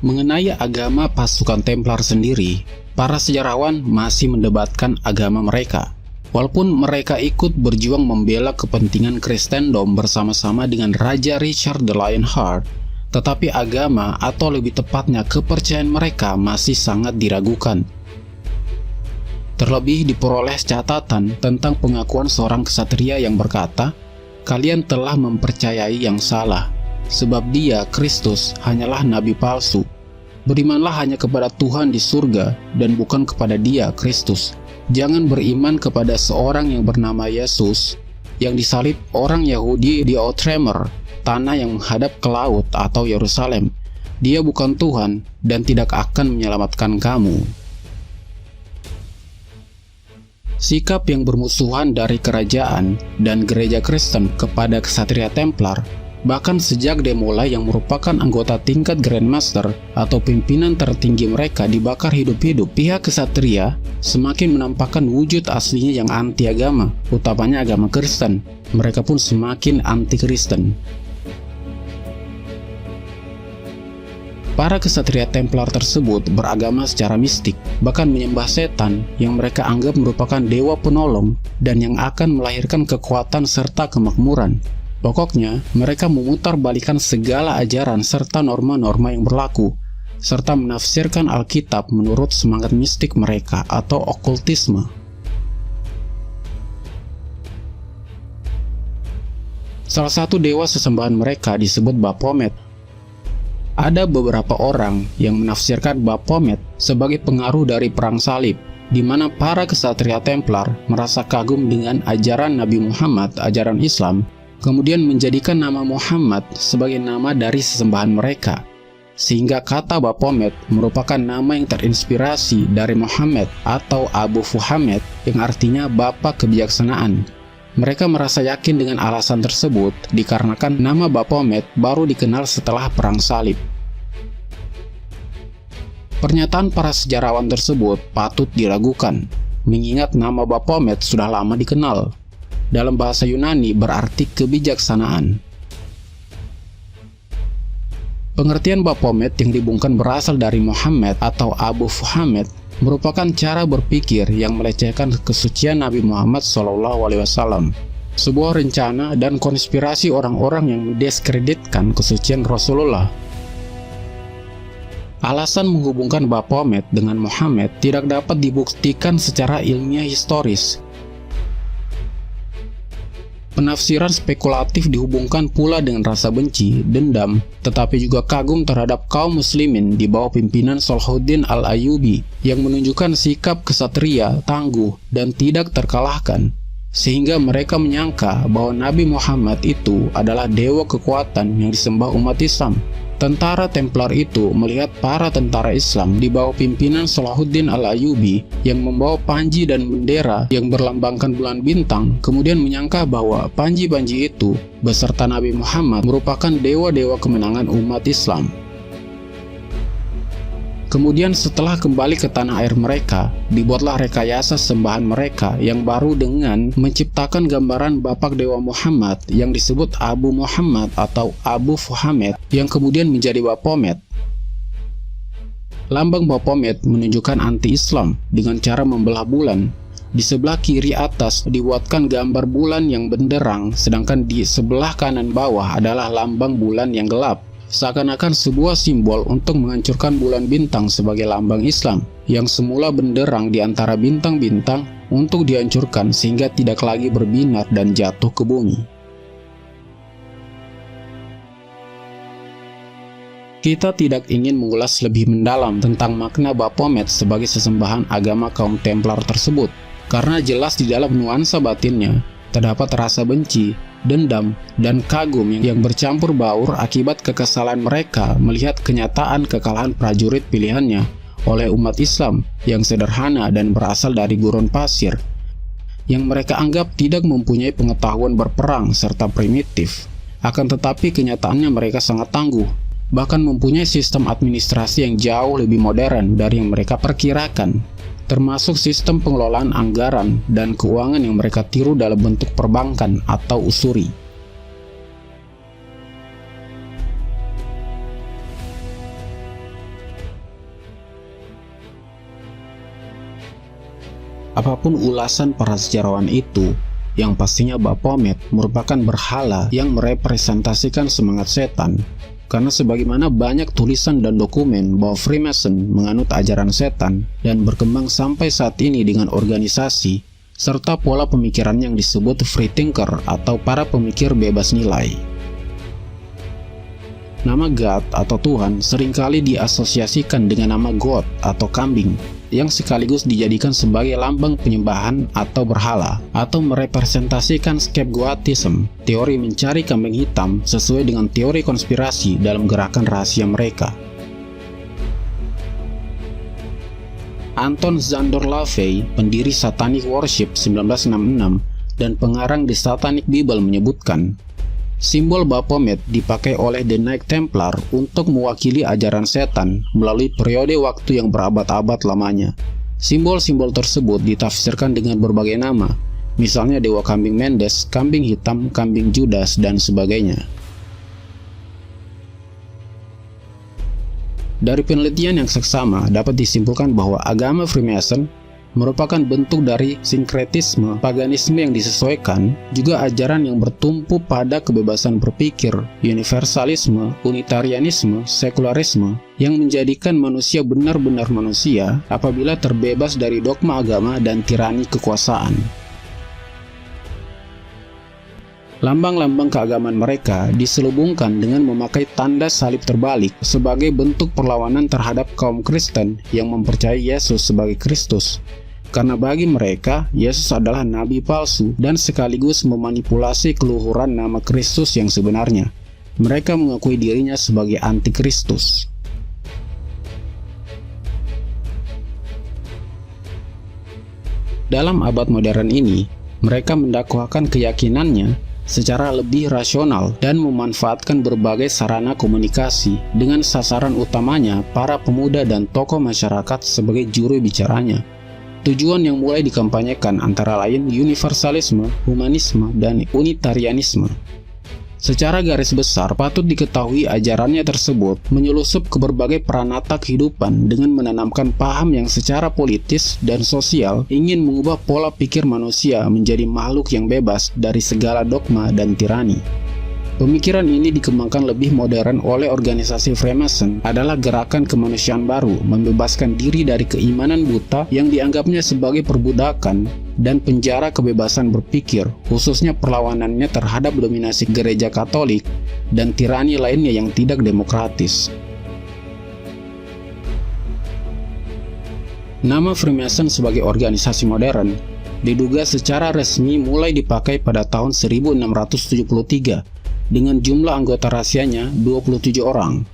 Mengenai agama pasukan Templar sendiri, para sejarawan masih mendebatkan agama mereka. Walaupun mereka ikut berjuang membela kepentingan Kristendom bersama-sama dengan Raja Richard the Lionheart, tetapi agama atau lebih tepatnya kepercayaan mereka masih sangat diragukan. Terlebih diperoleh catatan tentang pengakuan seorang ksatria yang berkata, "Kalian telah mempercayai yang salah, sebab dia, Kristus, hanyalah nabi palsu. Berimanlah hanya kepada Tuhan di surga dan bukan kepada dia, Kristus. Jangan beriman kepada seorang yang bernama Yesus, yang disalib orang Yahudi di Outremer, tanah yang menghadap ke laut atau Yerusalem. Dia bukan Tuhan dan tidak akan menyelamatkan kamu." Sikap yang bermusuhan dari kerajaan dan gereja Kristen kepada ksatria Templar, bahkan sejak Demolay yang merupakan anggota tingkat Grandmaster atau pimpinan tertinggi mereka dibakar hidup-hidup, pihak ksatria semakin menampakkan wujud aslinya yang anti agama, utamanya agama Kristen. Mereka pun semakin anti-Kristen. Para ksatria Templar tersebut beragama secara mistik, bahkan menyembah setan yang mereka anggap merupakan dewa penolong dan yang akan melahirkan kekuatan serta kemakmuran. Pokoknya, mereka memutarbalikkan segala ajaran serta norma-norma yang berlaku, serta menafsirkan Alkitab menurut semangat mistik mereka atau okultisme. Salah satu dewa sesembahan mereka disebut Baphomet. Ada beberapa orang yang menafsirkan Baphomet sebagai pengaruh dari perang salib, di mana para ksatria Templar merasa kagum dengan ajaran Nabi Muhammad, ajaran Islam, kemudian menjadikan nama Muhammad sebagai nama dari sesembahan mereka. Sehingga kata Baphomet merupakan nama yang terinspirasi dari Muhammad atau Abu Fuhamed, yang artinya Bapak Kebijaksanaan. Mereka merasa yakin dengan alasan tersebut dikarenakan nama Baphomet baru dikenal setelah Perang Salib. Pernyataan para sejarawan tersebut patut diragukan, mengingat nama Baphomet sudah lama dikenal. Dalam bahasa Yunani berarti kebijaksanaan. Pengertian Baphomet yang dibungkam berasal dari Muhammad atau Abu Fuhamed merupakan cara berpikir yang melecehkan kesucian Nabi Muhammad SAW, sebuah rencana dan konspirasi orang-orang yang mendiskreditkan kesucian Rasulullah. Alasan menghubungkan Baphomet dengan Muhammad tidak dapat dibuktikan secara ilmiah historis. Penafsiran spekulatif dihubungkan pula dengan rasa benci, dendam, tetapi juga kagum terhadap kaum muslimin di bawah pimpinan Salahuddin Al-Ayyubi yang menunjukkan sikap ksatria, tangguh, dan tidak terkalahkan. Sehingga mereka menyangka bahwa Nabi Muhammad itu adalah dewa kekuatan yang disembah umat Islam. Tentara Templar itu melihat para tentara Islam di bawah pimpinan Salahuddin Al-Ayyubi yang membawa panji dan bendera yang berlambangkan bulan bintang, kemudian menyangka bahwa panji-panji itu beserta Nabi Muhammad merupakan dewa-dewa kemenangan umat Islam. Kemudian setelah kembali ke tanah air mereka, dibuatlah rekayasa sembahan mereka yang baru dengan menciptakan gambaran Bapak Dewa Muhammad yang disebut Abu Muhammad atau Abu Fuhamed yang kemudian menjadi Baphomet. Lambang Baphomet menunjukkan anti-Islam dengan cara membelah bulan. Di sebelah kiri atas dibuatkan gambar bulan yang benderang, sedangkan di sebelah kanan bawah adalah lambang bulan yang gelap. Seakan-akan sebuah simbol untuk menghancurkan bulan bintang sebagai lambang Islam yang semula benderang di antara bintang-bintang untuk dihancurkan sehingga tidak lagi berbinar dan jatuh ke bumi. Kita tidak ingin mengulas lebih mendalam tentang makna Baphomet sebagai sesembahan agama kaum Templar tersebut, karena jelas di dalam nuansa batinnya terdapat rasa benci, dendam, dan kagum yang bercampur baur akibat kekesalan mereka melihat kenyataan kekalahan prajurit pilihannya oleh umat Islam yang sederhana dan berasal dari gurun pasir, yang mereka anggap tidak mempunyai pengetahuan berperang serta primitif. Akan tetapi kenyataannya mereka sangat tangguh, bahkan mempunyai sistem administrasi yang jauh lebih modern dari yang mereka perkirakan, termasuk sistem pengelolaan anggaran dan keuangan yang mereka tiru dalam bentuk perbankan atau usuri. Apapun ulasan para sejarawan itu, yang pastinya Baphomet merupakan berhala yang merepresentasikan semangat setan. Karena sebagaimana banyak tulisan dan dokumen bahwa Freemason menganut ajaran setan dan berkembang sampai saat ini dengan organisasi, serta pola pemikiran yang disebut free thinker atau para pemikir bebas nilai. Nama God atau Tuhan seringkali diasosiasikan dengan nama God atau kambing, yang sekaligus dijadikan sebagai lambang penyembahan atau berhala, atau merepresentasikan scapegoatism, teori mencari kambing hitam sesuai dengan teori konspirasi dalam gerakan rahasia mereka. Anton Szandor LaVey, pendiri Satanic Worship 1966 dan pengarang The Satanic Bible menyebutkan, simbol Baphomet dipakai oleh The Knight Templar untuk mewakili ajaran setan melalui periode waktu yang berabad-abad lamanya. Simbol-simbol tersebut ditafsirkan dengan berbagai nama, misalnya Dewa Kambing Mendes, Kambing Hitam, Kambing Judas, dan sebagainya. Dari penelitian yang seksama dapat disimpulkan bahwa agama Freemason merupakan bentuk dari sinkretisme paganisme yang disesuaikan, juga ajaran yang bertumpu pada kebebasan berpikir, universalisme, unitarianisme, sekularisme, yang menjadikan manusia benar-benar manusia apabila terbebas dari dogma agama dan tirani kekuasaan. Lambang-lambang keagamaan mereka diselubungkan dengan memakai tanda salib terbalik sebagai bentuk perlawanan terhadap kaum Kristen yang mempercayai Yesus sebagai Kristus. Karena bagi mereka, Yesus adalah nabi palsu dan sekaligus memanipulasi keluhuran nama Kristus yang sebenarnya. Mereka mengakui dirinya sebagai antikristus. Dalam abad modern ini, mereka mendakwahkan keyakinannya secara lebih rasional dan memanfaatkan berbagai sarana komunikasi dengan sasaran utamanya para pemuda dan tokoh masyarakat sebagai juru bicaranya. Tujuan yang mulai dikampanyekan antara lain universalisme, humanisme, dan unitarianisme. Secara garis besar patut diketahui ajarannya tersebut menyelusup ke berbagai peranata kehidupan dengan menanamkan paham yang secara politis dan sosial ingin mengubah pola pikir manusia menjadi makhluk yang bebas dari segala dogma dan tirani. Pemikiran ini dikembangkan lebih modern oleh organisasi Freemason adalah gerakan kemanusiaan baru, membebaskan diri dari keimanan buta yang dianggapnya sebagai perbudakan dan penjara kebebasan berpikir, khususnya perlawanannya terhadap dominasi gereja Katolik dan tirani lainnya yang tidak demokratis. Nama Freemason sebagai organisasi modern diduga secara resmi mulai dipakai pada tahun 1673 dengan jumlah anggota rahasianya 27 orang.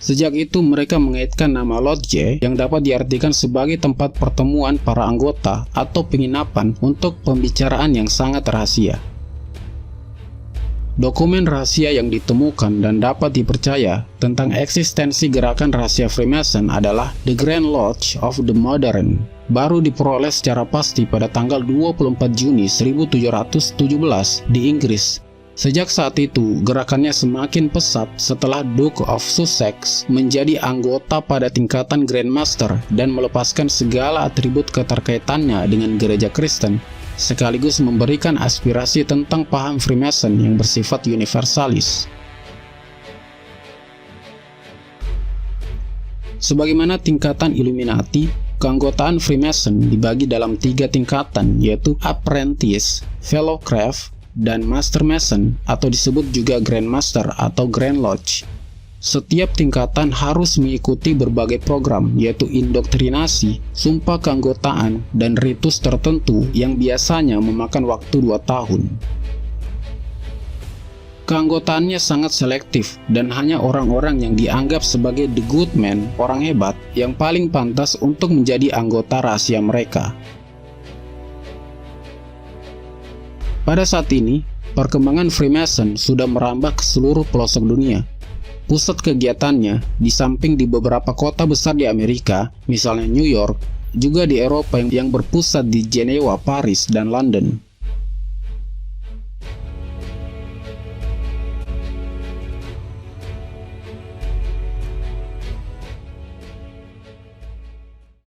Sejak itu mereka mengaitkan nama Lodge yang dapat diartikan sebagai tempat pertemuan para anggota atau penginapan untuk pembicaraan yang sangat rahasia. Dokumen rahasia yang ditemukan dan dapat dipercaya tentang eksistensi gerakan rahasia Freemason adalah The Grand Lodge of the Modern, baru diperoleh secara pasti pada tanggal 24 Juni 1717 di Inggris. Sejak saat itu, gerakannya semakin pesat setelah Duke of Sussex menjadi anggota pada tingkatan Grandmaster dan melepaskan segala atribut keterkaitannya dengan gereja Kristen, sekaligus memberikan aspirasi tentang paham Freemason yang bersifat universalis. Sebagaimana tingkatan Illuminati, keanggotaan Freemason dibagi dalam 3 tingkatan, yaitu Apprentice, Fellowcraft, dan Master Mason, atau disebut juga Grandmaster atau Grand Lodge. Setiap tingkatan harus mengikuti berbagai program, yaitu indoktrinasi, sumpah keanggotaan, dan ritus tertentu yang biasanya memakan waktu 2 tahun. Keanggotaannya sangat selektif, dan hanya orang-orang yang dianggap sebagai the good man, orang hebat, yang paling pantas untuk menjadi anggota rahasia mereka. Pada saat ini, perkembangan Freemason sudah merambah ke seluruh pelosok dunia. Pusat kegiatannya di samping di beberapa kota besar di Amerika, misalnya New York, juga di Eropa yang berpusat di Jenewa, Paris, dan London.